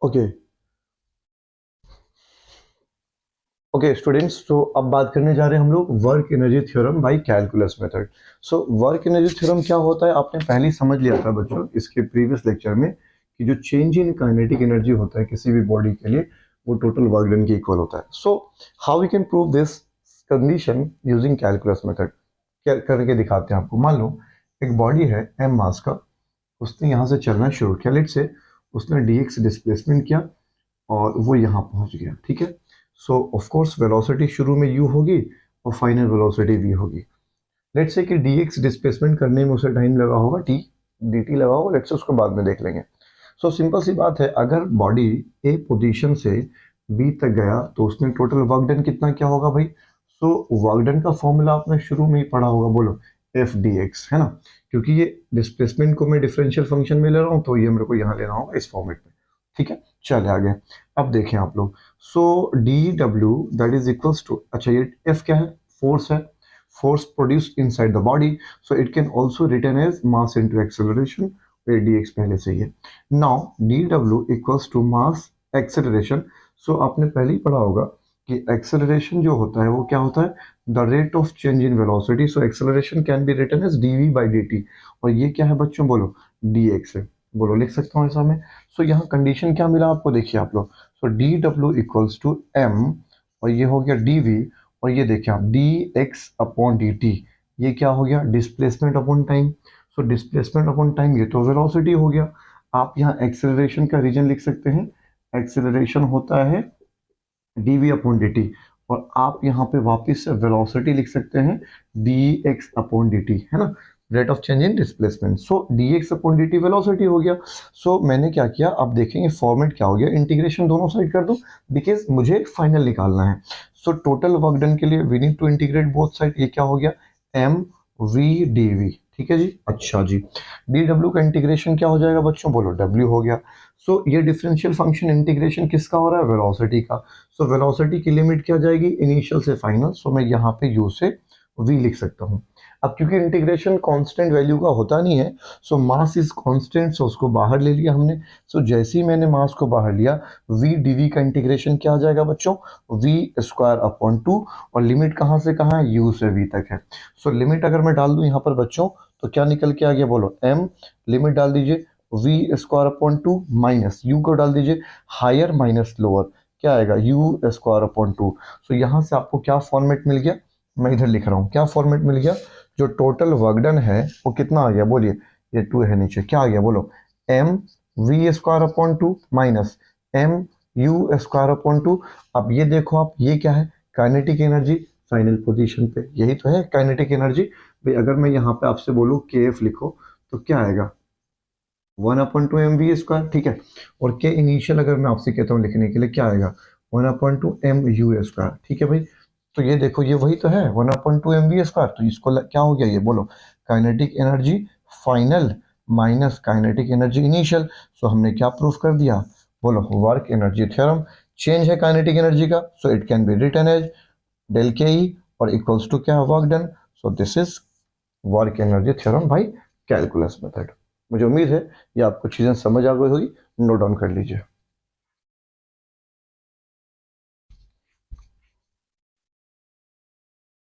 Okay okay students, तो अब बात करने जा रहे हैं हम लोग work energy theorem by calculus method. So work energy theorem क्या होता है आपने पहले ही समझ लिया था बच्चों इसके प्रीवियस लेक्चर में कि जो चेंज इन काइनेटिक एनर्जी होता है किसी भी बॉडी के लिए वो टोटल वर्क डन के इक्वल होता है। So how we can prove this condition using calculus method. क्या करके दिखाते हैं आपको। मान लो एक बॉडी है एम मास का, उसने यहाँ से चलना शुरू किया, लेट से उसने dx डिस्प्लेसमेंट किया और वो यहाँ पहुंच गया। ठीक है, सो ऑफ कोर्स वेलोसिटी शुरू में u होगी और फाइनल वेलोसिटी v होगी। लेट्स से कि dx डिस्प्लेसमेंट करने में उसे टाइम लगा होगा t, dt लगा होगा, लेट्स से उसको बाद में देख लेंगे। सो सिंपल सी बात है, अगर बॉडी ए पोजीशन से बी तक गया तो उसने टोटल वर्क डन कितना क्या होगा भाई। सो वर्क डन का फॉर्मूला आपने शुरू में ही पढ़ा होगा, बोलो एफ डी एक्स, है ना। क्योंकि ये डिस्प्लेसमेंट को मैं डिफरेंशियल फंक्शन में ले रहा हूँ तो ये मेरे को यहाँ लेना होगा इस फॉर्मेट में। ठीक है, चले आगे। अब देखें आप लोग, सो डी डब्ल्यू दैट इज इक्वल्स टू, अच्छा ये एफ क्या है, फोर्स है, force produced inside the body, so it can also written as mass into acceleration where dx पहले से ही है। now dw equals to mass acceleration, so आपने पहले ही पढ़ा होगा कि acceleration जो होता है वो क्या होता है, the rate of change in velocity, so acceleration can be written as dv by dt, और ये क्या है बच्चों, बोलो dx है, बोलो लिख सकता हूँ ऐसा में। सो यहाँ कंडीशन क्या मिला आपको, देखिए आप लोग, सो dw equals to m और ये हो गया dv, और ये देखिए आप D x upon d T, ये क्या हो गया, displacement upon time. So displacement upon time ये तो वेलोसिटी हो गया। आप यहाँ एक्सेलरेशन का रीजन लिख सकते हैं, एक्सेलरेशन होता है d v upon d t, और आप यहाँ पे वापस से वेलोसिटी लिख सकते हैं D x upon d T, है ना, rate of change in displacement. So D x upon d T velocity हो गया। सो मैंने क्या किया, अब देखेंगे फॉर्मेट क्या हो गया, इंटीग्रेशन दोनों साइड कर दूं बिकॉज मुझे फाइनल निकालना है। सो टोटल वर्क डन के लिए we need to integrate both side, ये क्या हो गया, एम वी डी वी। ठीक है जी, अच्छा जी, डी डब्ल्यू का इंटीग्रेशन क्या हो जाएगा बच्चों, बोलो डब्ल्यू हो गया। सो ये डिफरेंशियल फंक्शन इंटीग्रेशन किसका हो रहा है, वेलोसिटी का। सो वेलोसिटी की लिमिट क्या जाएगी, इनिशियल से फाइनल, सो मैं यहाँ पे u से v लिख सकता हूँ। अब क्योंकि इंटीग्रेशन कांस्टेंट वैल्यू का होता नहीं है, सो मास इज कांस्टेंट, सो उसको बाहर ले लिया हमने। सो जैसे ही मैंने मास को बाहर लिया, v dv का इंटीग्रेशन क्या आ जाएगा बच्चों, v स्क्वायर अपॉन 2, और लिमिट कहाँ से कहाँ है, u से v तक है। सो लिमिट अगर मैं डाल दूं यहाँ पर बच्चों तो क्या निकल के आ गया, बोलो m, लिमिट डाल दीजिए v square upon 2 minus u को डाल दीजिए हायर माइनस लोअर, क्या आएगा यू स्क्वायर अपॉन 2। सो यहाँ से आपको क्या फॉर्मेट मिल गया, मैं इधर लिख रहा हूँ क्या फॉर्मेट मिल गया, जो टोटल वर्क डन है वो कितना आ गया, बोलिए, ये 2 है नीचे, क्या आ गया बोलो, m v square upon 2 minus m u square upon 2। अब ये देखो आप, ये क्या है, काइनेटिक एनर्जी फाइनल पोजीशन पे, यही तो है काइनेटिक एनर्जी भाई। अगर मैं यहाँ पे आपसे बोलूँ के एफ लिखो तो क्या आएगा, 1/2 mv², ठीक है। और के इनिशियल अगर मैं आपसे कहता हूँ लिखने के लिए क्या आएगा, 1/2 mu², ठीक है भाई। तो ये देखो ये वही तो है 1/2 mv², तो इसको क्या हो गया ये, बोलो kinetic energy final minus kinetic energy initial. So हमने क्या प्रूफ कर दिया, बोलो वर्क एनर्जी थ्योरम। चेंज है काइनेटिक एनर्जी का, so it can be written as del k e और इक्वल्स टू क्या, work done. So this is work energy theorem by calculus method. मुझे उम्मीद है ये आपको चीज़ें समझ आ गई होगी, नोट डाउन कर लीजिए।